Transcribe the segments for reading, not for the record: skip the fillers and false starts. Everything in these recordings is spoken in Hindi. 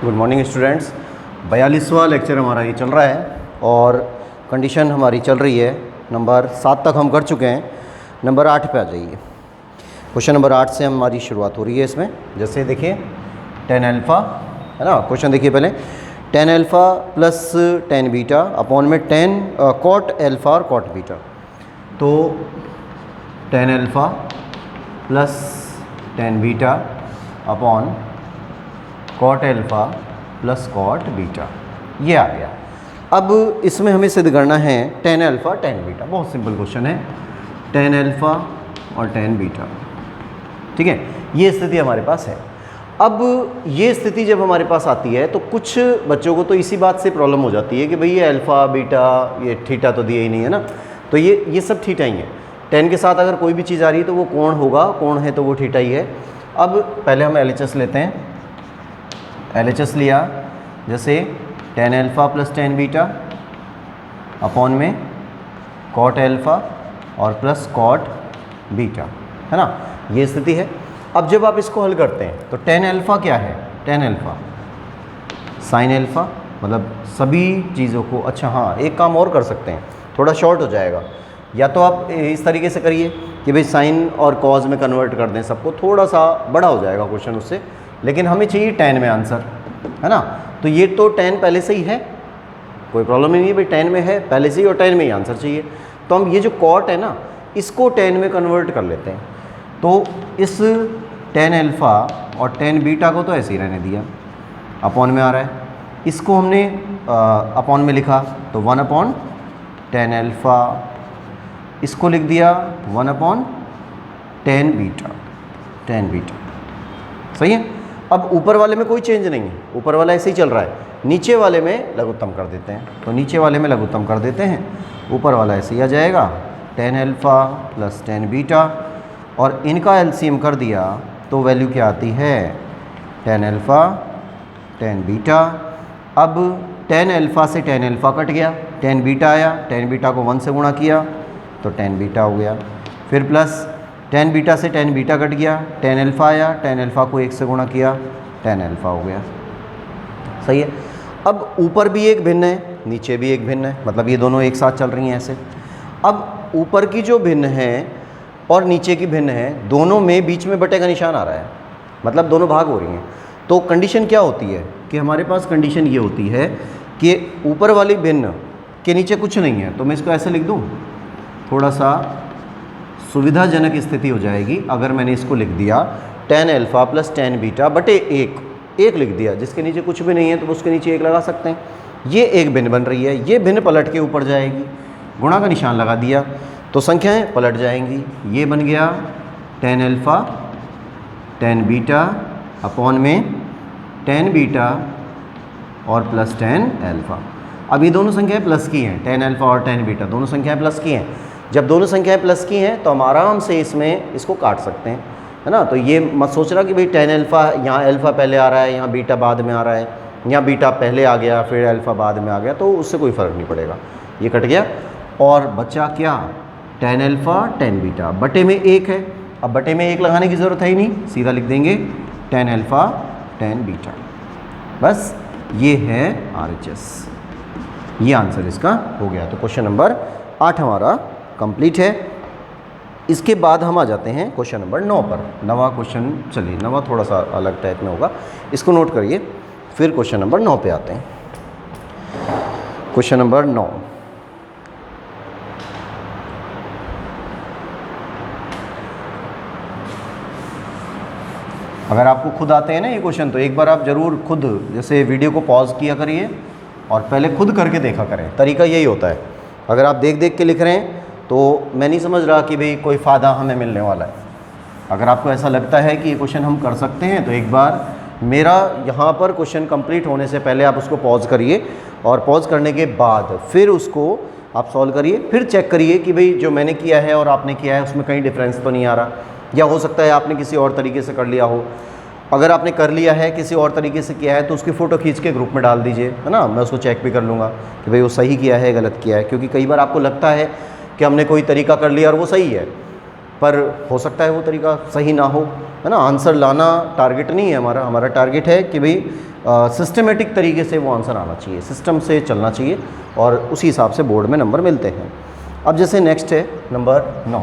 Good morning students. 42वां लेक्चर हमारा ये चल रहा है और कंडीशन हमारी चल रही है नंबर 7 तक हम कर चुके हैं। नंबर 8 पे आ जाइए। क्वेश्चन नंबर 8 से हमारी शुरुआत हो रही है। इसमें जैसे देखिए tan अल्फ़ा है ना। क्वेश्चन देखिए पहले, tan alpha plus tan beta upon में tan cot अल्फ़ा और cot बीटा। तो tan alpha plus tan beta upon cot alpha plus cot beta, ये आ गया। अब इसमें हमें सिद्ध करना है tan अल्फ़ा tan बीटा। बहुत सिंपल क्वेश्चन है, tan अल्फ़ा और tan बीटा, ठीक है। ये स्थिति हमारे पास है। अब ये स्थिति जब हमारे पास आती है तो कुछ बच्चों को तो इसी बात से प्रॉब्लम हो जाती है कि भाई ये अल्फ़ा बीटा ये थीटा तो दिया ही नहीं है ना, तो ये सब थीटा ही है। tan के साथ अगर कोई भी चीज़ आ रही है तो वो कोण होगा, कोण है तो वो थीटा ही है। अब पहले हम LHS लेते हैं। LHS लिया, जैसे tan alpha plus tan beta upon में cot अल्फ़ा और प्लस cot बीटा, है ना। ये स्थिति है। अब जब आप इसको हल करते हैं तो tan अल्फ़ा क्या है, tan अल्फ़ा sin अल्फ़ा, मतलब सभी चीज़ों को। अच्छा हाँ, एक काम और कर सकते हैं, थोड़ा शॉर्ट हो जाएगा। या तो आप इस तरीके से करिए कि भाई साइन और कॉज में कन्वर्ट कर दें सबको, थोड़ा सा बड़ा हो जाएगा क्वेश्चन उससे, लेकिन हमें चाहिए tan में आंसर, है ना। तो ये तो tan पहले से ही है, कोई प्रॉब्लम ही नहीं है भाई, tan में है पहले से ही और tan में ही आंसर चाहिए। तो हम ये जो cot है ना, इसको tan में कन्वर्ट कर लेते हैं। तो इस tan अल्फ़ा और tan बीटा को तो ऐसे ही रहने दिया, अपॉन में आ रहा है। इसको हमने अपॉन में लिखा तो 1 अपॉन tan अल्फ़ा, इसको लिख दिया 1 upon tan beta, tan beta, सही है। अब ऊपर वाले में कोई चेंज नहीं है, ऊपर वाला ऐसे ही चल रहा है। नीचे वाले में लघुत्तम कर देते हैं, तो नीचे वाले में लघुत्तम कर देते हैं, ऊपर वाला ऐसे ही आ जाएगा tan alpha plus tan beta, और इनका LCM कर दिया तो वैल्यू क्या आती है, tan अल्फ़ा tan बीटा। अब tan अल्फ़ा से tan अल्फ़ा कट गया, tan बीटा आया, tan बीटा को 1 से गुणा किया तो tan बीटा हो गया। फिर प्लस tan बीटा से tan बीटा कट गया, tan अल्फ़ा आया, tan अल्फ़ा को 1 से गुणा किया, tan अल्फ़ा हो गया, सही है। अब ऊपर भी एक भिन्न है, नीचे भी एक भिन्न है, मतलब ये दोनों एक साथ चल रही हैं ऐसे। अब ऊपर की जो भिन्न है और नीचे की भिन्न है, दोनों में बीच में बटे का निशान आ रहा है, मतलब दोनों भाग हो रही हैं। तो कंडीशन क्या होती है कि हमारे पास कंडीशन ये होती है कि ऊपर वाली भिन्न के नीचे कुछ नहीं है, तो मैं इसको ऐसे लिख दूँ, थोड़ा सा सुविधाजनक स्थिति हो जाएगी अगर मैंने इसको लिख दिया tan alpha plus tan beta बटे 1 लिख दिया, जिसके नीचे कुछ भी नहीं है तो उसके नीचे 1 लगा सकते हैं। ये एक भिन्न बन रही है, ये भिन्न पलट के ऊपर जाएगी, गुणा का निशान लगा दिया तो संख्याएं पलट जाएंगी। ये बन गया tan alpha tan beta upon में tan बीटा और प्लस tan अल्फ़ा। अब ये दोनों संख्याएं प्लस की हैं, tan अल्फ़ा और tan बीटा दोनों संख्याएं प्लस की हैं। जब दोनों संख्याएं प्लस की हैं तो हम आराम से इसमें इसको काट सकते हैं, है ना। तो ये मत सोचना कि भाई tan अल्फ़ा यहाँ अल्फ़ा पहले आ रहा है, यहाँ बीटा बाद में आ रहा है, यहाँ बीटा पहले आ गया फिर अल्फ़ा बाद में आ गया, तो उससे कोई फ़र्क नहीं पड़ेगा। ये कट गया और बचा क्या, tan अल्फ़ा tan बीटा बटे में 1 है। अब बटे में 1 लगाने की ज़रूरत है ही नहीं, सीधा लिख देंगे tan अल्फ़ा tan बीटा, बस ये है RHS। ये आंसर इसका हो गया। तो क्वेश्चन नंबर 8 हमारा कंप्लीट है। इसके बाद हम आ जाते हैं क्वेश्चन नंबर 9 पर। नवा क्वेश्चन, चलिए नवा थोड़ा सा अलग टाइप में होगा, इसको नोट करिए, फिर क्वेश्चन नंबर 9 पे आते हैं। क्वेश्चन नंबर 9, अगर आपको खुद आते हैं ना ये क्वेश्चन तो एक बार आप ज़रूर खुद जैसे वीडियो को पॉज किया करिए और पहले खुद करके देखा करें। तरीका यही होता है, अगर आप देख देख के लिख रहे हैं तो मैं नहीं समझ रहा कि भाई कोई फ़ायदा हमें मिलने वाला है। अगर आपको ऐसा लगता है कि ये क्वेश्चन हम कर सकते हैं तो एक बार मेरा यहाँ पर क्वेश्चन कंप्लीट होने से पहले आप उसको पॉज करिए, और पॉज करने के बाद फिर उसको आप सॉल्व करिए, फिर चेक करिए कि भाई जो मैंने किया है और आपने किया है उसमें कहीं डिफरेंस तो नहीं आ रहा, या हो सकता है आपने किसी और तरीके से कर लिया हो। अगर आपने कर लिया है किसी और तरीके से किया है तो उसकी फ़ोटो खींच के ग्रुप में डाल दीजिए, है ना। मैं उसको चेक भी कर लूँगा कि भाई वो सही किया है गलत किया है, क्योंकि कई बार आपको लगता है कि हमने कोई तरीका कर लिया और वो सही है, पर हो सकता है वो तरीका सही ना हो, है ना। आंसर लाना टारगेट नहीं है हमारा, हमारा टारगेट है कि भाई सिस्टमेटिक तरीके से वो आंसर आना चाहिए, सिस्टम से चलना चाहिए और उसी हिसाब से बोर्ड में नंबर मिलते हैं। अब जैसे नेक्स्ट है नंबर 9।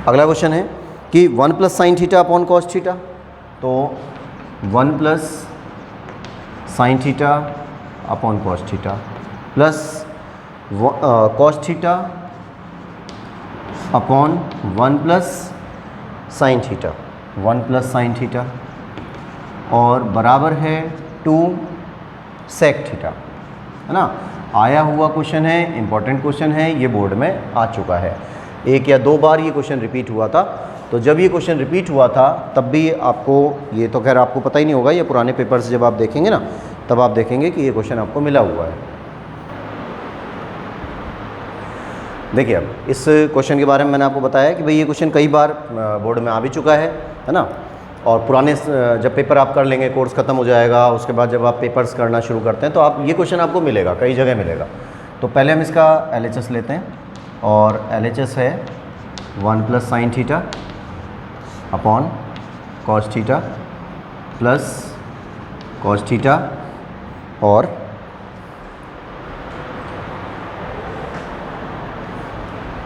अगला क्वेश्चन है कि 1 plus sine theta upon cos theta. तो 1 plus sine theta upon cos theta plus cos theta upon 1 plus sign theta, 1 plus sine theta और बराबर है 2 सेक थीटा, है ना। आया हुआ क्वेश्चन है, इंपॉर्टेंट क्वेश्चन है, ये बोर्ड में आ चुका है। 1 या 2 बार ये क्वेश्चन रिपीट हुआ था। तो जब ये क्वेश्चन रिपीट हुआ था तब भी आपको, ये तो खैर आपको पता ही नहीं होगा, ये पुराने पेपर्स जब आप देखेंगे ना तब आप देखेंगे कि ये क्वेश्चन आपको मिला हुआ है। देखिए अब इस क्वेश्चन के बारे में मैंने आपको बताया कि भाई ये क्वेश्चन कई बार बोर्ड में आ भी चुका है ना। और पुराने जब पेपर आप कर लेंगे, कोर्स ख़त्म हो जाएगा, उसके बाद जब आप पेपर्स करना शुरू करते हैं तो आप ये क्वेश्चन आपको मिलेगा, कई जगह मिलेगा। तो पहले हम इसका LHS लेते हैं और LHS है 1 plus sine theta upon cos theta plus cos theta और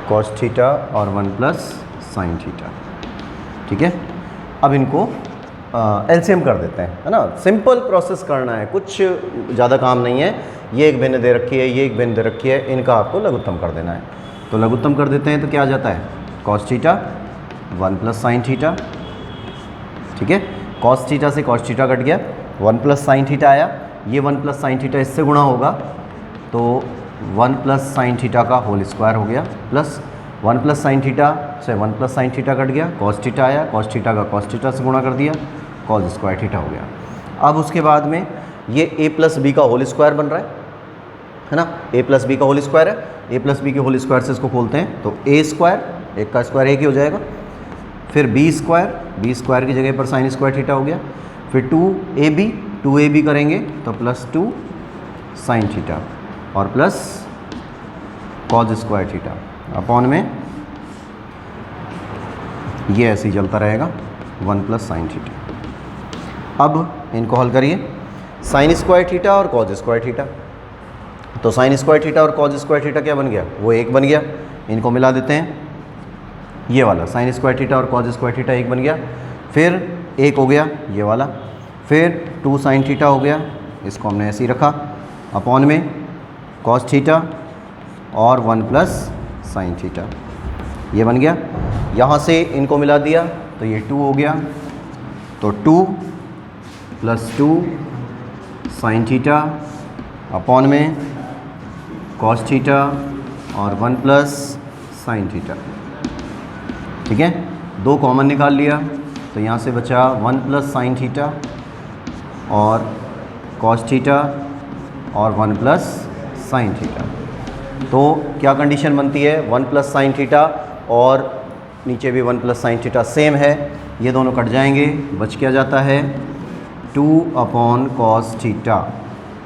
कॉस थीटा और 1 प्लस साइन थीटा। ठीक है, अब इनको LCM कर देते हैं, है ना। सिंपल प्रोसेस करना है, कुछ ज़्यादा काम नहीं है। ये एक भिन्न दे रखी है, ये एक भिन्न दे रखी है, इनका आपको लघुत्तम कर देना है। तो लघुत्तम कर देते हैं तो क्या आ जाता है, cos theta 1 plus sine theta. ठीक है, कॉस थीटा से कॉस थीटा कट गया, 1 प्लस साइन थीटा आया, ये 1 प्लस साइन थीटा इससे गुणा होगा तो 1 प्लस साइन थीटा का होल स्क्वायर हो गया, प्लस 1 प्लस साइन थीटा से 1 प्लस साइन थीटा कट गया, कॉस थीटा आया, कॉस थीटा का कॉस थीटा से गुणा कर दिया, कॉस स्क्वायर थीटा हो गया। अब उसके बाद में ये a प्लस बी का होल स्क्वायर बन रहा है ना। a प्लस बी का होल स्क्वायर है, a प्लस बी के होल स्क्वायर से इसको खोलते हैं तो a स्क्वायर, एक का स्क्वायर एक ही हो जाएगा, फिर b स्क्वायर की जगह पर साइन स्क्वायर थीटा हो गया, फिर 2ab करेंगे तो प्लस 2 साइन थीटा और plus cos square theta upon में ये ऐसे ही चलता रहेगा 1 प्लस साइन थीटा। अब इनको हल करिए, साइन स्क्वायर थीटा और कॉस स्क्वायर थीटा। तो साइन स्क्वायर थीटा और कॉस स्क्वायर थीटा क्या बन गया, वो एक बन गया। इनको मिला देते हैं, ये वाला साइन स्क्वायर थीटा और कॉस स्क्वायर थीटा एक बन गया, फिर एक हो गया ये वाला, फिर 2 साइन थीटा हो गया, इसको हमने ऐसे ही रखा, अपॉन में कॉस थीटा और 1 प्लस साइन थीटा, ये बन गया। यहाँ से इनको मिला दिया तो ये 2 हो गया, तो 2 प्लस 2 साइन थीटा अपॉन में कॉस थीटा और 1 प्लस साइन थीटा। ठीक है, 2 कॉमन निकाल लिया तो यहाँ से बचा 1 प्लस साइन थीटा और कॉस थीटा और 1 प्लस साइन थीटा। तो क्या कंडीशन बनती है, 1 प्लस साइन थीटा और नीचे भी 1 प्लस साइन थीटा सेम है, ये दोनों कट जाएंगे, बच क्या जाता है 2 अपॉन कॉस थीटा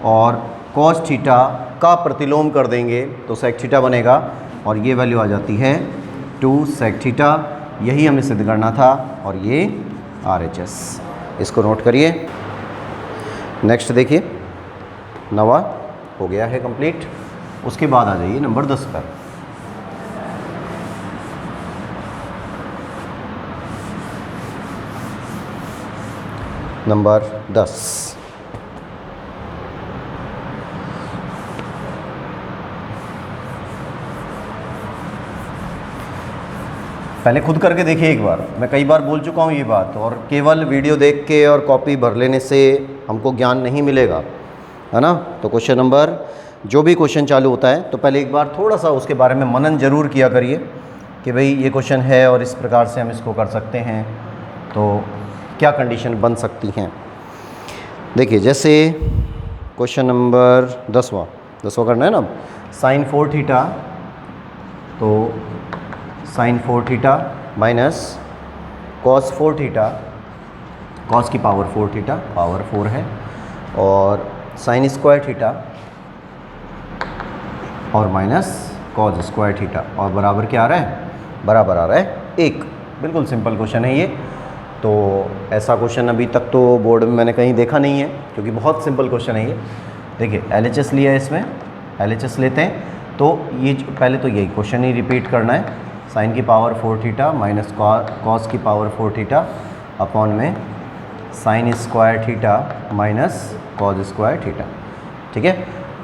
और कॉस थीटा का प्रतिलोम कर देंगे तो सेक थीटा बनेगा और ये वैल्यू आ जाती है 2 सेक थीटा। यही हमें सिद्ध करना था और ये RHS, इसको नोट करिए। नेक्स्ट देखिए, 9वां हो गया है कंप्लीट। उसके बाद आ जाइए नंबर 10 पर। नंबर 10, पहले खुद करके देखिए एक बार। मैं कई बार बोल चुका हूँ ये बात, और केवल वीडियो देख के और कॉपी भर लेने से हमको ज्ञान नहीं मिलेगा, है ना। तो क्वेश्चन नंबर, जो भी क्वेश्चन चालू होता है तो पहले एक बार थोड़ा सा उसके बारे में मनन ज़रूर किया करिए कि भाई ये क्वेश्चन है और इस प्रकार से हम इसको कर सकते हैं, तो क्या कंडीशन बन सकती हैं। देखिए जैसे क्वेश्चन नंबर 10वां करना है ना। साइन 4 थीटा, तो sine 4 theta minus cos 4 theta, cos की पावर 4 थीटा, पावर 4 है, और साइन स्क्वायर थीटा और माइनस कॉस स्क्वायर थीटा, और बराबर क्या आ रहा है बराबर आ रहा है 1। बिल्कुल सिंपल क्वेश्चन है ये। तो ऐसा क्वेश्चन अभी तक तो बोर्ड में मैंने कहीं देखा नहीं है, क्योंकि बहुत सिंपल क्वेश्चन है ये। देखिए LHS लिया है, इसमें LHS लेते हैं तो ये पहले तो यही क्वेश्चन ही रिपीट करना है। साइन की पावर 4 थीटा माइनस कॉस की पावर 4 थीटा अपॉन में sine square theta minus cos square theta. ठीक है,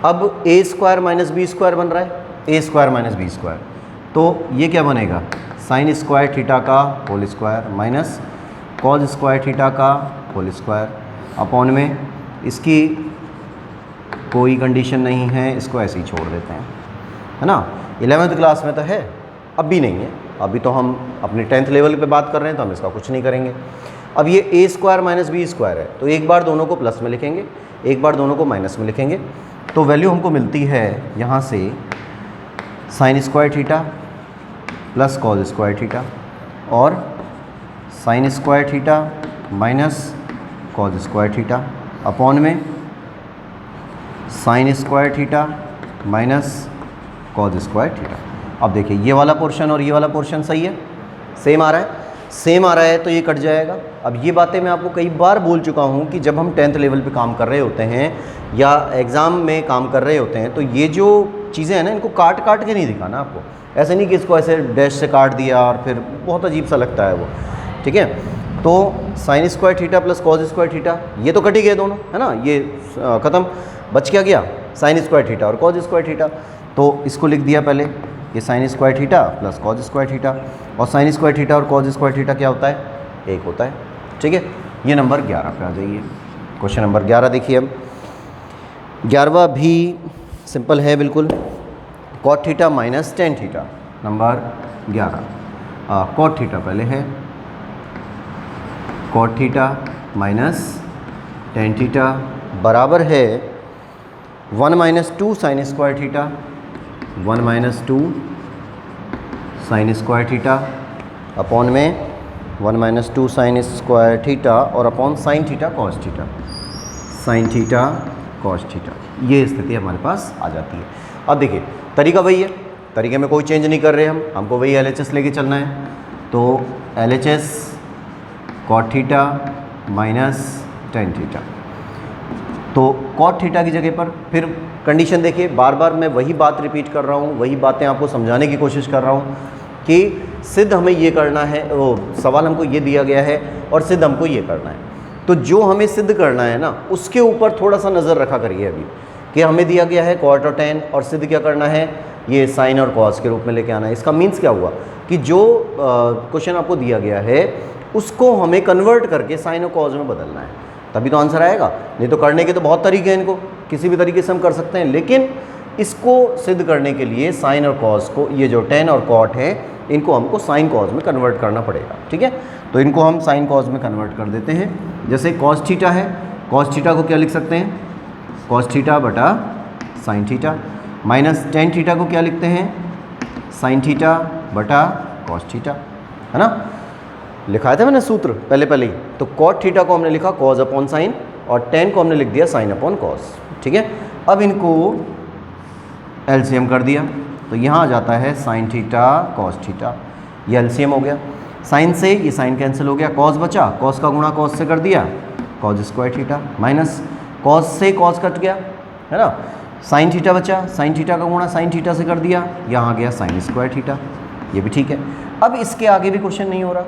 अब a square minus B square बन रहा है, a square minus B square, तो ये क्या बनेगा, साइन स्क्वायर थीटा का whole square minus cos square theta का होल स्क्वायर अपॉन में, इसकी कोई कंडीशन नहीं है, इसको ऐसे ही छोड़ देते हैं, है ना। 11वीं क्लास में तो है, अब भी नहीं है, अभी तो हम अपने 10th लेवल पे बात कर रहे हैं, तो हम इसका कुछ नहीं करेंगे। अब ये ए स्क्वायर माइनस बी स्क्वायर है, तो एक बार दोनों को प्लस में लिखेंगे, एक बार दोनों को माइनस में लिखेंगे, तो वैल्यू हमको मिलती है यहाँ से sine square theta plus cos square theta और sine square theta minus cos square theta upon में sine square theta minus cos square theta. अब देखिए ये वाला पोर्शन और ये वाला पोर्शन सही है, सेम आ रहा है, सेम आ रहा है, तो ये कट जाएगा। अब ये बातें मैं आपको कई बार बोल चुका हूँ कि जब हम 10th लेवल पे काम कर रहे होते हैं या एग्ज़ाम में काम कर रहे होते हैं, तो ये जो चीज़ें हैं ना, इनको काट काट के नहीं दिखाना आपको। ऐसे नहीं कि इसको ऐसे डैश से काट दिया और फिर बहुत अजीब सा लगता है वो। ठीक है, तो sign square theta plus cos square theta, ये तो कट ही गए दोनों, है ना, ये ख़त्म। बच क्या गया, साइन स्क्वायर थीटा और कॉस स्क्वायर थीटा। तो इसको लिख दिया पहले, ये sign square theta plus cos square theta, और साइन स्क्वायर थीटा और कॉस स्क्वायर थीटा क्या होता है, 1 होता है। ठीक है, ये नंबर 11 पे आ जाइए। क्वेश्चन नंबर 11 देखिए। अब 11वां भी सिंपल है बिल्कुल, cot theta minus tan theta, number 11। Cot theta पहले है, cot theta minus tan theta बराबर है 1 minus 2 sine square theta, 1 minus 2 sine square theta upon में 1 माइनस 2 साइन स्क्वायर थीटा और upon sine theta cos theta, sine theta cos theta. ये स्थिति हमारे पास आ जाती है। अब देखिए तरीका वही है, तरीके में कोई चेंज नहीं कर रहे हम, हमको वही LHS लेके चलना है। तो LHS cot theta minus tan theta, तो कॉट थीटा की जगह पर फिर कंडीशन देखिए, बार बार मैं वही बात रिपीट कर रहा हूँ, वही बातें आपको समझाने की कोशिश कर रहा हूँ कि सिद्ध हमें ये करना है, वो सवाल हमको ये दिया गया है और सिद्ध हमको ये करना है। तो जो हमें सिद्ध करना है ना, उसके ऊपर थोड़ा सा नज़र रखा करिए अभी, कि हमें दिया गया है कॉट और टेन, और सिद्ध क्या करना है, ये साइन और कॉस के रूप में लेके आना है। इसका मीन्स क्या हुआ कि जो क्वेश्चन आपको दिया गया है उसको हमें कन्वर्ट करके साइन और कॉस में बदलना है, तभी तो आंसर आएगा। नहीं तो करने के तो बहुत तरीके हैं, इनको किसी भी तरीके से हम कर सकते हैं, लेकिन इसको सिद्ध करने के लिए साइन और कॉस को, ये जो टेन और कॉट है, इनको हमको साइन कॉस में कन्वर्ट करना पड़ेगा। ठीक है, तो इनको हम साइन कॉस में कन्वर्ट कर देते हैं। जैसे कॉस थीटा है, कॉस थीटा को क्या लिख सकते हैं, कॉस थीटा बटा sine theta, minus tan theta को क्या लिखते हैं, साइन थीटा बटा कॉस थीटा, है ना। लिखाया था मैंने सूत्र पहले ही। तो कॉट थीटा को हमने लिखा कॉस अपॉन साइन और टेन को हमने लिख दिया साइन अपॉन कॉस। ठीक है, अब इनको LCM कर दिया, तो यहाँ आ जाता है साइन थीटा कॉस थीटा, ये LCM हो गया। साइन से ये साइन कैंसिल हो गया, कॉस बचा, कॉस का गुणा कॉस से कर दिया, cos square theta, minus cos से कॉस कट गया, है ना। साइन थीटा बचा, साइन थीटा का गुणा साइन थीटा से कर दिया, यहाँ आ गया साइन स्क्वायर थीटा, ये भी ठीक है। अब इसके आगे भी क्वेश्चन नहीं हो रहा,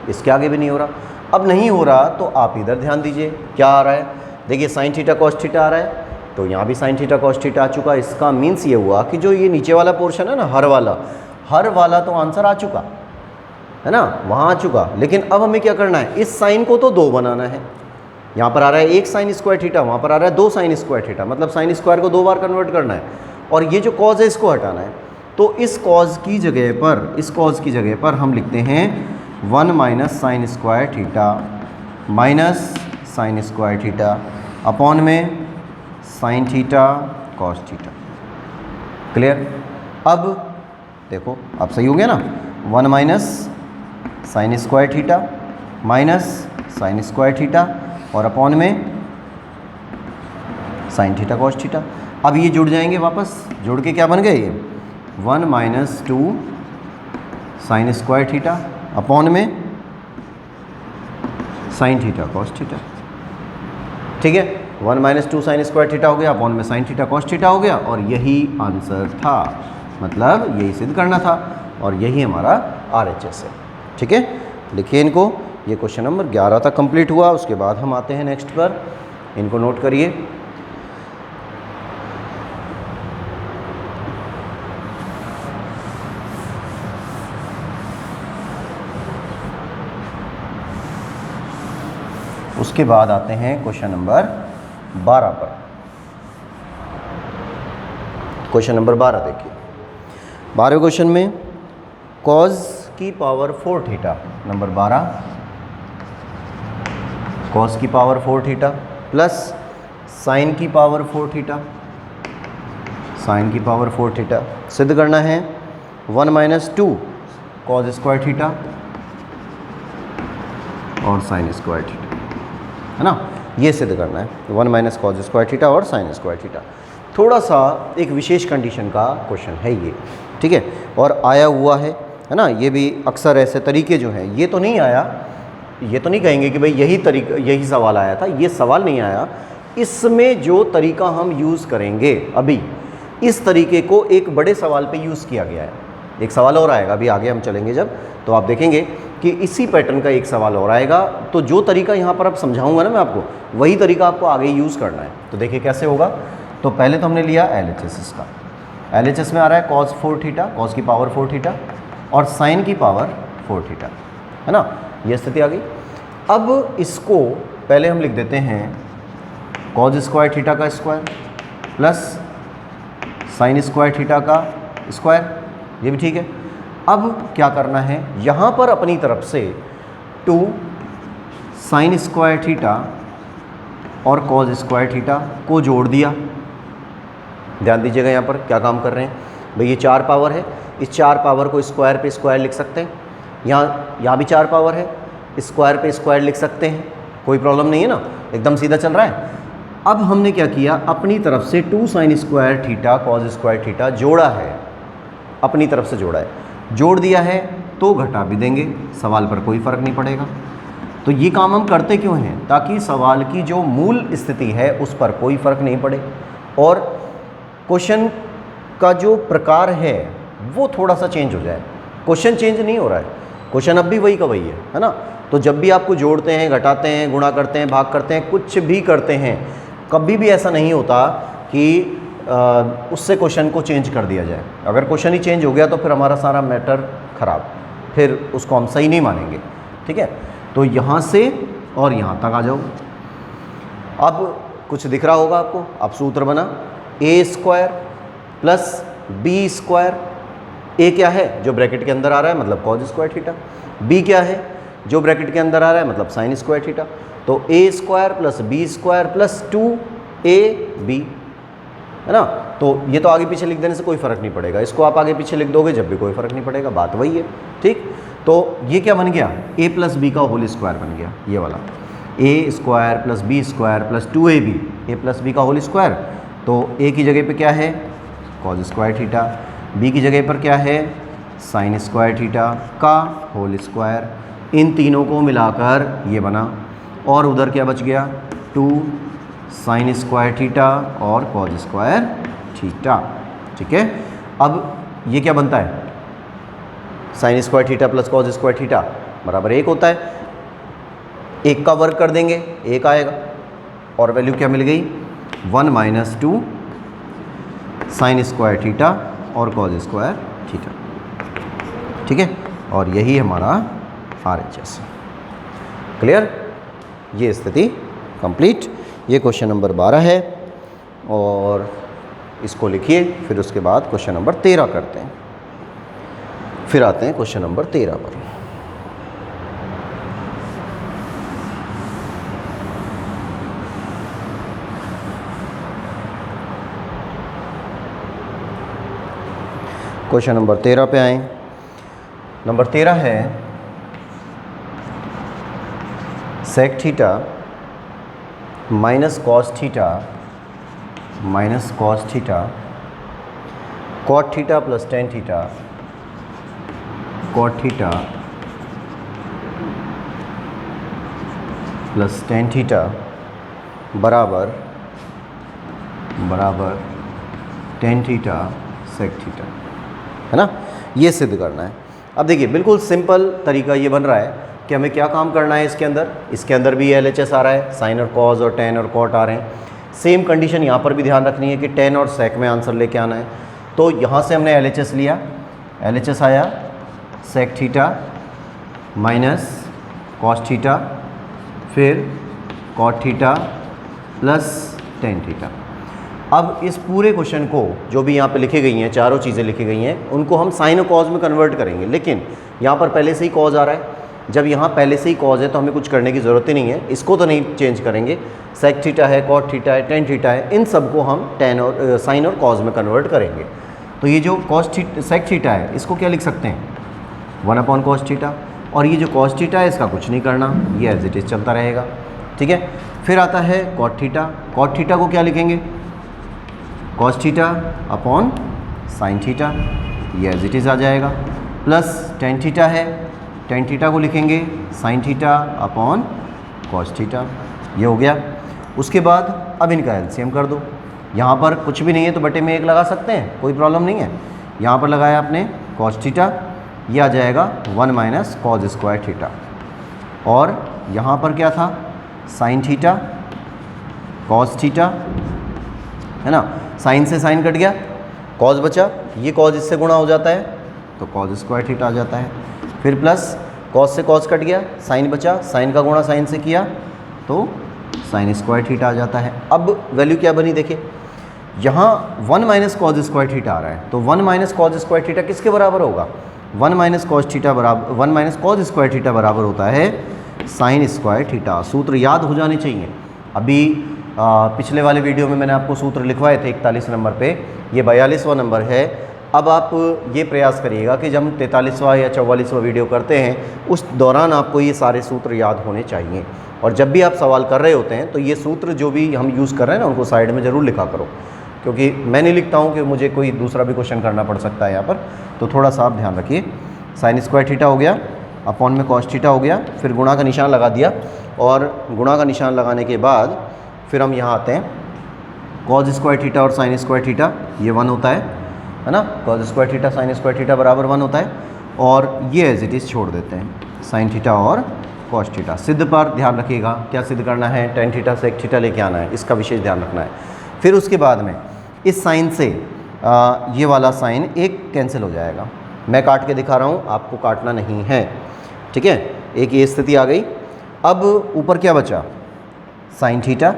इसके आगे भी नहीं हो रहा। अब नहीं हो रहा तो आप इधर ध्यान दीजिए क्या आ रहा है। देखिए साइन थीटा कॉस थीटा आ रहा है, तो यहाँ भी साइन थीटा कॉस थीटा आ चुका। इसका मीन्स ये हुआ कि जो ये नीचे वाला पोर्शन है ना, हर वाला तो आंसर आ चुका है ना, वहाँ आ चुका। लेकिन अब हमें क्या करना है, इस साइन को तो 2 बनाना है। यहाँ पर आ रहा है 1 साइन स्क्वायर थीटा, वहाँ पर आ रहा है 2 साइन स्क्वायर थीटा, मतलब साइन स्क्वायर को 2 बार कन्वर्ट करना है, और ये जो कॉज है इसको हटाना है। तो इस कॉज की जगह पर हम लिखते हैं 1 minus sine square theta minus sine square theta upon में sine theta cos theta. Clear. अब देखो अब सही हो गया ना, 1 minus sine square theta minus sine square theta और अपॉन में साइन थीटा कॉस थीटा। अब ये जुड़ जाएंगे वापस, जुड़ के क्या बन गए ये 1 minus 2 sine square theta upon में साइन थीटा कॉस थीटा। ठीक है, 1 माइनस 2 साइन स्क्वायर थीटा हो गया अपॉन में साइन थीटा कॉस थीटा हो गया, और यही आंसर था, मतलब यही सिद्ध करना था, और यही हमारा RHS है। ठीक है, लिखिए इनको। ये क्वेश्चन नंबर 11 तक कंप्लीट हुआ। उसके बाद हम आते हैं नेक्स्ट पर, इनको नोट करिए। उसके बाद आते हैं क्वेश्चन नंबर 12 पर। क्वेश्चन नंबर 12 देखिए। 12वें क्वेश्चन में कॉज की पावर 4 थीटा, नंबर 12, कॉस की पावर 4 थीटा प्लस साइन की पावर 4 थीटा, साइन की पावर 4 थीटा सिद्ध करना है। 1 माइनस 2 कॉज स्क्वायर थीटा और साइन स्क्वायर थीटा, है ना, ये सिद्ध करना है। 1 माइनस कॉज स्क्वायर थीटा और साइन स्क्वायर थीटा। थोड़ा सा एक विशेष कंडीशन का क्वेश्चन है ये, ठीक है, और आया हुआ है ना। ये भी अक्सर ऐसे तरीके जो हैं, ये तो नहीं आया, ये तो नहीं कहेंगे कि भाई यही सवाल आया था, ये सवाल नहीं आया। इसमें जो तरीका हम यूज़ करेंगे अभी, इस तरीके को एक बड़े सवाल पे यूज़ किया गया है। एक सवाल और आएगा, अभी आगे हम चलेंगे जब, तो आप देखेंगे कि इसी पैटर्न का एक सवाल और आएगा। तो जो तरीका यहाँ पर अब समझाऊंगा ना मैं आपको, वही तरीका आपको आगे यूज़ करना है। तो देखिए कैसे होगा। तो पहले तो हमने लिया LHS इसका, LHS में आ रहा है cos 4 थीटा, cos की पावर 4 थीटा और साइन की पावर 4 थीटा, है ना, ये स्थिति आ गई। अब इसको पहले हम लिख देते हैं cos स्क्वायर थीटा का square plus sign square theta का स्क्वायर, ये भी ठीक है। अब क्या करना है, यहाँ पर अपनी तरफ से 2 साइन स्क्वायर थीटा और cos स्क्वायर थीटा को जोड़ दिया। ध्यान दीजिएगा यहाँ पर क्या काम कर रहे हैं भाई, ये 4 पावर है, इस 4 पावर को स्क्वायर पे स्क्वायर लिख सकते हैं। यहाँ भी 4 पावर है, स्क्वायर पे स्क्वायर लिख सकते हैं, कोई प्रॉब्लम नहीं है ना, एकदम सीधा चल रहा है। अब हमने क्या किया, अपनी तरफ से 2 sine square theta cos square theta जोड़ा है, अपनी तरफ से जोड़ा है, जोड़ दिया है तो घटा भी देंगे, सवाल पर कोई फ़र्क नहीं पड़ेगा। तो ये काम हम करते क्यों हैं, ताकि सवाल की जो मूल स्थिति है उस पर कोई फ़र्क नहीं पड़े, और क्वेश्चन का जो प्रकार है वो थोड़ा सा चेंज हो जाए। क्वेश्चन चेंज नहीं हो रहा है, क्वेश्चन अब भी वही का वही है ना। तो जब भी आपको जोड़ते हैं, घटाते हैं, गुणा करते हैं, भाग करते हैं, कुछ भी करते हैं, कभी भी ऐसा नहीं होता कि उससे क्वेश्चन को चेंज कर दिया जाए। अगर क्वेश्चन ही चेंज हो गया तो फिर हमारा सारा मैटर ख़राब, फिर उसको हम सही नहीं मानेंगे। ठीक है, तो यहाँ से और यहाँ तक आ जाओ। अब कुछ दिख रहा होगा आपको, अब सूत्र बना a square plus b square. a क्या है, जो ब्रैकेट के अंदर आ रहा है, मतलब cos स्क्वायर थीटा। b क्या है, जो ब्रैकेट के अंदर आ रहा है, मतलब साइन स्क्वायर थीटा। तो a square plus b square plus 2ab, है ना। तो ये तो आगे पीछे लिख देने से कोई फ़र्क नहीं पड़ेगा, इसको आप आगे पीछे लिख दोगे जब भी कोई फ़र्क नहीं पड़ेगा, बात वही है। ठीक, तो ये क्या बन गया, a प्लस बी का होल स्क्वायर बन गया, ये वाला a square plus b square plus 2ab, a plus b का होल स्क्वायर। तो a की जगह पे क्या है, cos स्क्वायर थीटा, b की जगह पर क्या है, साइन स्क्वायर थीटा का होल स्क्वायर। इन तीनों को मिलाकर ये बना, और उधर क्या बच गया, 2 साइन स्क्वायर थीटा और cos स्क्वायर थीटा। ठीक है, अब ये क्या बनता है, sign square theta plus cos square theta बराबर 1 होता है। 1 का वर्ग कर देंगे, 1 आएगा, और वैल्यू क्या मिल गई, 1 माइनस 2 साइन स्क्वायर थीटा और cos स्क्वायर थीटा। ठीक है, और यही हमारा RHS। क्लियर, ये स्थिति कंप्लीट। ये क्वेश्चन नंबर 12 है, और इसको लिखिए, फिर उसके बाद क्वेश्चन नंबर 13 करते हैं, फिर आते हैं क्वेश्चन नंबर 13 पर। क्वेश्चन नंबर 13 पे आए। नंबर 13 है sec theta minus cos theta cot theta plus tan theta cot theta plus tan theta बराबर टेन थीटा सेक थीटा, है ना। ये सिद्ध करना है। अब देखिए बिल्कुल सिंपल तरीका ये बन रहा है कि हमें क्या काम करना है इसके अंदर भी LHS आ रहा है, साइन और कॉज और टेन और कॉट आ रहे हैं। सेम कंडीशन यहाँ पर भी ध्यान रखनी है कि टेन और सेक में आंसर लेके आना है। तो यहाँ से हमने LHS लिया, LHS आया sec theta minus cos theta फिर cot theta plus tan theta. अब इस पूरे क्वेश्चन को जो भी यहाँ पे लिखी गई हैं, चारों चीज़ें लिखी गई हैं, उनको हम साइन और कॉज में कन्वर्ट करेंगे। लेकिन यहाँ पर पहले से ही कॉज आ रहा है, जब यहाँ पहले से ही कॉज है तो हमें कुछ करने की ज़रूरत ही नहीं है, इसको तो नहीं चेंज करेंगे। सेक थीटा है, कॉट थीटा है, टेन थीटा है, इन सबको हम टेन और साइन और कॉज में कन्वर्ट करेंगे। तो ये जो सेक थीटा है इसको क्या लिख सकते हैं 1 कॉस थीटा, और ये जो कॉस थीटा है इसका कुछ नहीं करना, ये एज इट इज़ चलता रहेगा, ठीक है। फिर आता है कॉट थीटा, कॉट थीटा को क्या लिखेंगे cos theta upon sine theta, ये एज इट इज़ आ जाएगा। प्लस टेन थीटा है, टेन थीटा को लिखेंगे sine theta upon cos theta, ये हो गया। उसके बाद अब इनका एलसीएम कर दो। यहाँ पर कुछ भी नहीं है तो बटे में 1 लगा सकते हैं, कोई प्रॉब्लम नहीं है। यहाँ पर लगाया आपने कॉस थीटा, ये आ जाएगा 1 माइनस कॉस स्क्वायर थीटा, और यहाँ पर क्या था साइन थीटा कॉस थीटा, है ना। साइन से साइन कट गया, कॉस बचा, ये कॉस इससे गुणा हो जाता है तो कॉस स्क्वायर थीटा आ जाता है। फिर प्लस कॉस से कॉस कट गया, साइन बचा, साइन का गुणा साइन से किया तो साइन स्क्वायर थीटा आ जाता है। अब वैल्यू क्या बनी देखिए, यहाँ 1 माइनस कॉस स्क्वायर थीटा आ रहा है, तो 1 माइनस कॉस स्क्वायर थीटा किसके बराबर होगा 1 माइनस कॉस थीटा बराबर 1 माइनस कॉस स्क्वायर थीटा बराबर होता है साइन स्क्वायर थीटा। सूत्र याद हो जाने चाहिए। अभी पिछले वाले वीडियो में मैंने आपको सूत्र लिखवाए थे 41 नंबर पे, ये 42वां नंबर है। अब आप ये प्रयास करिएगा कि जब हम 43वां या 44वां वीडियो करते हैं उस दौरान आपको ये सारे सूत्र याद होने चाहिए, और जब भी आप सवाल कर रहे होते हैं तो ये सूत्र जो भी हम यूज़ कर रहे हैं ना उनको साइड में ज़रूर लिखा करो, क्योंकि मैं नहीं लिखता हूँ कि मुझे कोई दूसरा भी क्वेश्चन करना पड़ सकता है यहाँ पर, तो थोड़ा सा आप ध्यान रखिए। साइन स्क्वायर थीटा हो गया, अपॉन में कॉस थीटा हो गया, फिर गुणा का निशान लगा दिया, और गुणा का निशान लगाने के बाद फिर हम यहाँ आते हैं कॉस स्क्वायर थीटा और साइन स्क्वायर थीटा, ये 1 होता है ना। Cos square theta sine square theta बराबर 1 होता है, और ये एज इट इज़ छोड़ देते हैं साइन थीटा और कॉस थीटा। सिद्ध पर ध्यान रखिएगा, क्या सिद्ध करना है टेन थीटा से एक थीटा लेके आना है, इसका विशेष ध्यान रखना है। फिर उसके बाद में इस साइन से ये वाला साइन एक कैंसिल हो जाएगा, मैं काट के दिखा रहा हूँ, आपको काटना नहीं है, ठीक है। एक ये स्थिति आ गई। अब ऊपर क्या बचा साइन थीटा,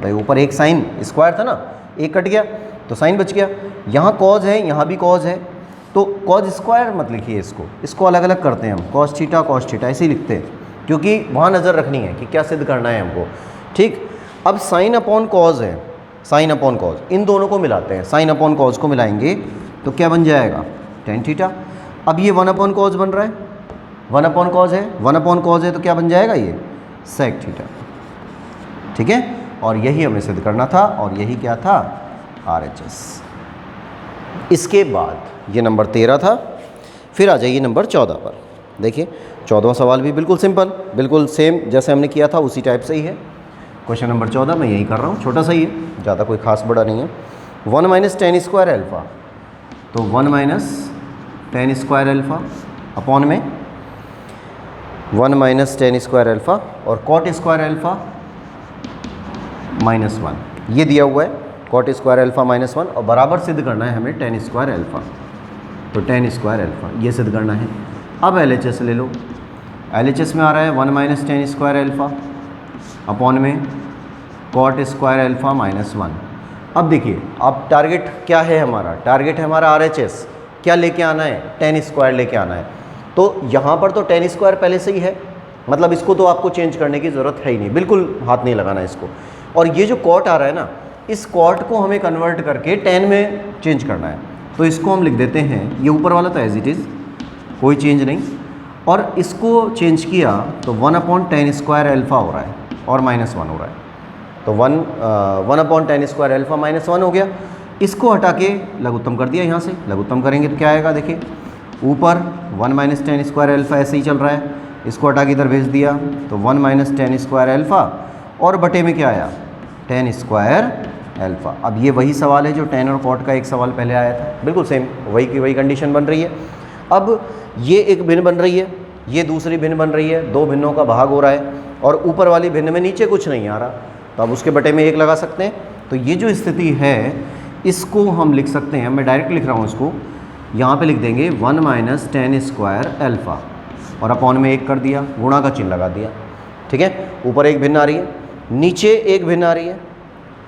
भाई ऊपर एक साइन स्क्वायर था ना, एक कट गया तो साइन बच गया। यहाँ कॉज है, यहाँ भी कॉज है, तो कॉज स्क्वायर मत लिखिए, इसको अलग अलग करते हैं हम, कॉस थीटा ऐसे ही लिखते हैं, क्योंकि वहाँ नज़र रखनी है कि क्या सिद्ध करना है हमको, ठीक। अब साइन अपॉन कॉज है, साइन अपॉन कॉज, इन दोनों को मिलाते हैं, साइन अपॉन कॉज को मिलाएंगे तो क्या बन जाएगा टेन थीटा। अब ये 1 अपॉन कॉज बन रहा है, 1 अपॉन कॉज है, 1 अपॉन कॉज है तो क्या बन जाएगा ये सेक थीटा, ठीक है। और यही हमें सिद्ध करना था, और यही क्या था RHS। इसके बाद ये नंबर 13 था। फिर आ जाइए नंबर 14 पर। देखिए 14वां सवाल भी बिल्कुल सिंपल, बिल्कुल सेम जैसे हमने किया था उसी टाइप से ही है। क्वेश्चन नंबर 14 मैं यही कर रहा हूँ, छोटा सा ही है, ज़्यादा कोई खास बड़ा नहीं है। 1 माइनस टेन स्क्वायर एल्फ़ा, तो 1 minus ten square alpha upon में 1 माइनस टेन स्क्वायर एल्फ़ा और कॉट स्क्वायर एल्फ़ा -1, ये दिया हुआ है कॉट स्क्वायर एल्फ़ा -1, और बराबर सिद्ध करना है हमें टेन स्क्वायर एल्फ़ा, तो टेन स्क्वायर एल्फ़ा ये सिद्ध करना है। अब LHS ले लो, LHS में आ रहा है 1 minus ten square alpha upon में कॉट स्क्वायर एल्फ़ा -1। अब देखिए, अब टारगेट क्या है हमारा, टारगेट है हमारा RHS, क्या लेके आना है टेन स्क्वायर लेके आना है। तो यहाँ पर तो टेन स्क्वायर पहले से ही है, मतलब इसको तो आपको चेंज करने की ज़रूरत है ही नहीं, बिल्कुल हाथ नहीं लगाना इसको। और ये जो कॉट आ रहा है ना, इस कॉट को हमें कन्वर्ट करके टेन में चेंज करना है, तो इसको हम लिख देते हैं, ये ऊपर वाला तो एज इट इज़ कोई चेंज नहीं, और इसको चेंज किया तो 1 अपॉन टेन स्क्वायर एल्फ़ा हो रहा है और -1 हो रहा है, तो 1 अपॉन टेन स्क्वायर एल्फ़ा -1 हो गया। इसको हटा के लघुत्तम कर दिया, यहाँ से लघुत्तम करेंगे तो क्या आएगा देखिए, ऊपर 1 माइनस टेन स्क्वायर अल्फ़ा ऐसे ही चल रहा है, इसको हटा के इधर भेज दिया तो 1 माइनस टेन स्क्वायर अल्फ़ा और बटे में क्या आया, टेन स्क्वायर अल्फ़ा। अब ये वही सवाल है जो टेन और कॉट का एक सवाल पहले आया था, बिल्कुल सेम वही की वही कंडीशन बन रही है। अब ये एक भिन्न बन रही है, ये दूसरी भिन्न बन रही है, दो भिन्नों का भाग हो रहा है और ऊपर वाली भिन्न में नीचे कुछ नहीं आ रहा, तो अब उसके बटे में एक लगा सकते हैं। तो ये जो स्थिति है इसको हम लिख सकते हैं, मैं डायरेक्ट लिख रहा हूँ इसको, यहाँ पे लिख देंगे 1 माइनस टेन स्क्वायर अल्फ़ा और अपॉन में एक कर दिया, गुणा का चिन्ह लगा दिया, ठीक है। ऊपर एक भिन्न आ रही है, नीचे एक भिन्न आ रही है,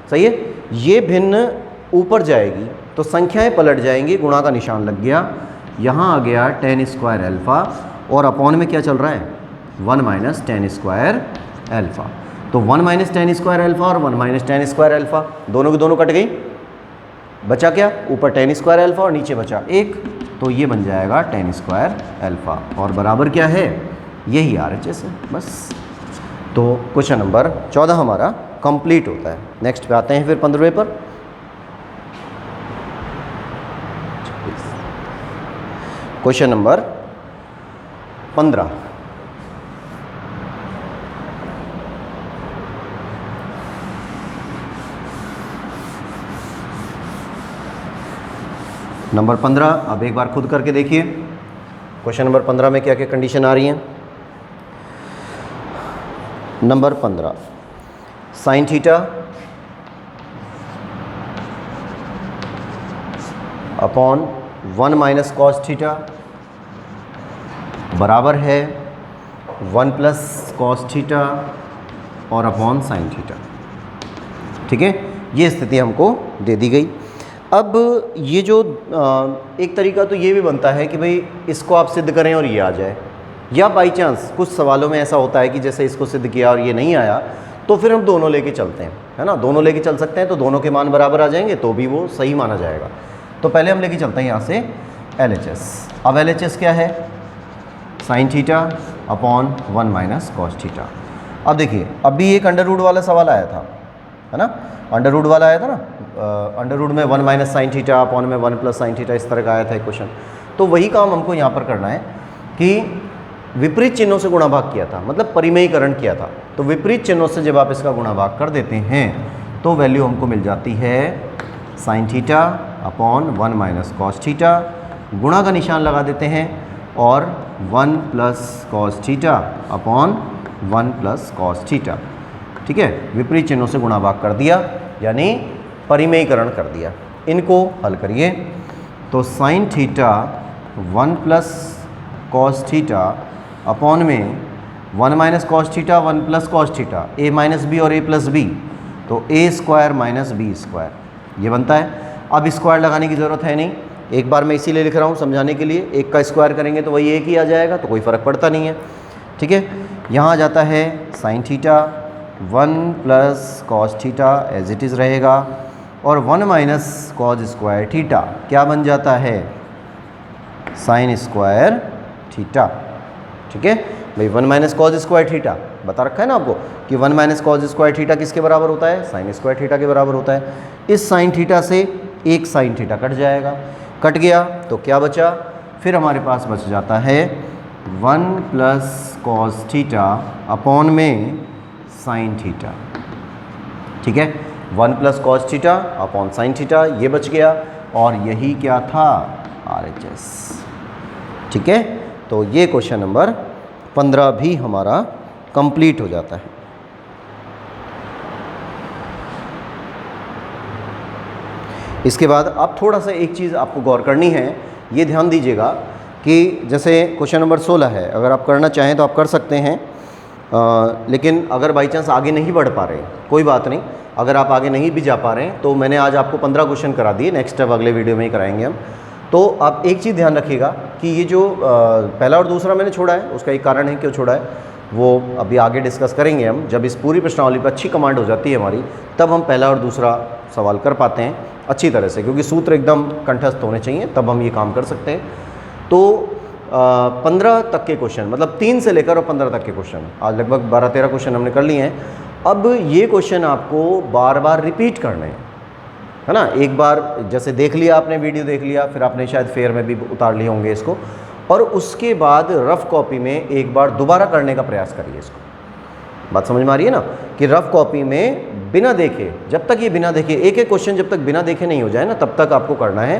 सही है। ये भिन्न ऊपर जाएगी तो संख्याएं पलट जाएंगी, गुणा का निशान लग गया, यहाँ आ गया टेन स्क्वायर अल्फ़ा और अपॉन में क्या चल रहा है, 1 माइनस टेन स्क्वायर अल्फ़ा। तो 1 माइनस टेन स्क्वायर अल्फ़ा और 1 माइनस टेन स्क्वायर अल्फ़ा दोनों की दोनों कट गई, बचा क्या, ऊपर टेन स्क्वायर अल्फ़ा और नीचे बचा एक, तो ये बन जाएगा टेन स्क्वायर अल्फ़ा और बराबर क्या है, यही RHS है बस। तो क्वेश्चन नंबर 14 हमारा कंप्लीट होता है। नेक्स्ट पे आते हैं फिर 15वें पर। क्वेश्चन नंबर 15, नंबर 15 अब एक बार खुद करके देखिए। क्वेश्चन नंबर 15 में क्या क्या कंडीशन आ रही हैं। Number 15, sine theta upon 1 minus cos theta बराबर है 1 प्लस कॉस थीटा और अपॉन साइन थीटा, ठीक है। ये स्थिति हमको दे दी गई। अब ये जो एक तरीका तो ये भी बनता है कि भाई इसको आप सिद्ध करें और ये आ जाए, या बाई चांस कुछ सवालों में ऐसा होता है कि जैसे इसको सिद्ध किया और ये नहीं आया तो फिर हम दोनों लेके चलते हैं, है ना, दोनों लेके चल सकते हैं, तो दोनों के मान बराबर आ जाएंगे तो भी वो सही माना जाएगा। तो पहले हम लेके चलते हैं यहाँ से LHS। अब LHS क्या है, sine theta upon 1 minus cos theta. अब देखिए अभी एक अंडर रूट वाला सवाल आया था, है ना, अंडर रूट वाला आया था ना, अंडर रूट में 1 माइनस साइन थीटा अपॉन में 1 प्लस साइन थीटा, इस तरह का आया था एक क्वेश्चन। तो वही काम हमको यहाँ पर करना है कि विपरीत चिन्हों से गुणा भाग किया था, मतलब परिमेयीकरण किया था। तो विपरीत चिन्हों से जब आप इसका गुणा भाग कर देते हैं तो वैल्यू हमको मिल जाती है sine theta upon 1 minus cos theta, गुणा का निशान लगा देते हैं और 1 plus cos theta upon 1 plus cos theta, ठीक है। विपरीत चिन्हों से गुणा भाग कर दिया यानी परिमेयीकरण कर दिया। इनको हल करिए तो sine theta 1 plus cos theta upon में 1 minus cos theta 1 plus cos theta, A minus B और ए प्लस बी, तो A square minus B square, ये बनता है। अब स्क्वायर लगाने की ज़रूरत है नहीं, एक बार मैं इसीलिए लिख रहा हूँ समझाने के लिए, एक का स्क्वायर करेंगे तो वही एक ही आ जाएगा, तो कोई फ़र्क पड़ता नहीं है, ठीक है। यहाँ जाता है sine theta 1 plus cos theta as it is रहेगा और 1 माइनस कॉस स्क्वायर थीटा क्या बन जाता है, साइन स्क्वायर थीटा, ठीक है भाई। 1 माइनस कॉस स्क्वायर थीटा बता रखा है ना आपको कि 1 माइनस कॉस स्क्वायर थीटा किसके बराबर होता है, साइन स्क्वायर थीटा के बराबर होता है। इस साइन थीटा से एक साइन थीटा कट जाएगा, कट गया तो क्या बचा, फिर हमारे पास बच जाता है 1 प्लस कॉस थीटा अपॉन में साइन थीटा, ठीक है। 1 plus cos theta upon sine theta, ये बच गया और यही क्या था, RHS, ठीक है। तो ये क्वेश्चन नंबर 15 भी हमारा कंप्लीट हो जाता है। इसके बाद अब थोड़ा सा एक चीज़ आपको गौर करनी है, ये ध्यान दीजिएगा कि जैसे क्वेश्चन नंबर 16 है, अगर आप करना चाहें तो आप कर सकते हैं, लेकिन अगर बाई चांस आगे नहीं बढ़ पा रहे कोई बात नहीं, अगर आप आगे नहीं भी जा पा रहे हैं तो मैंने आज आपको 15 क्वेश्चन करा दिए, नेक्स्ट स्टेप अगले वीडियो में ही कराएंगे हम। तो आप एक चीज़ ध्यान रखिएगा कि ये जो पहला और दूसरा मैंने छोड़ा है उसका एक कारण है क्यों छोड़ा है, वो अभी आगे डिस्कस करेंगे हम। जब इस पूरी प्रश्नावली पर अच्छी कमांड हो जाती है हमारी, तब हम पहला और दूसरा सवाल कर पाते हैं अच्छी तरह से, क्योंकि सूत्र एकदम कंठस्थ होने चाहिए, तब हम ये काम कर सकते हैं। तो 15 तक के क्वेश्चन, मतलब 3 से लेकर और 15 तक के क्वेश्चन, आज लगभग 12-13 क्वेश्चन हमने कर लिए हैं। अब ये क्वेश्चन आपको बार बार रिपीट करने हैं, है ना। एक बार जैसे देख लिया आपने, वीडियो देख लिया, फिर आपने शायद फेयर में भी उतार लिए होंगे इसको, और उसके बाद रफ़ कॉपी में एक बार दोबारा करने का प्रयास करिए इसको। बात समझ में आ रही है ना, कि रफ़ कॉपी में बिना देखे, जब तक ये बिना देखे, एक एक क्वेश्चन जब तक बिना देखे नहीं हो जाए ना, तब तक आपको करना है,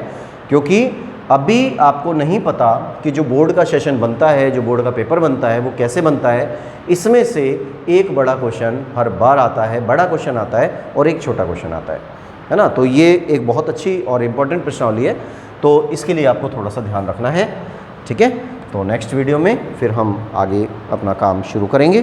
क्योंकि अभी आपको नहीं पता कि जो बोर्ड का सेशन बनता है, जो बोर्ड का पेपर बनता है, वो कैसे बनता है। इसमें से एक बड़ा क्वेश्चन हर बार आता है, बड़ा क्वेश्चन आता है, और एक छोटा क्वेश्चन आता है ना। तो ये एक बहुत अच्छी और इम्पॉर्टेंट प्रश्नावली है, तो इसके लिए आपको थोड़ा सा ध्यान रखना है, ठीक है। तो नेक्स्ट वीडियो में फिर हम आगे अपना काम शुरू करेंगे।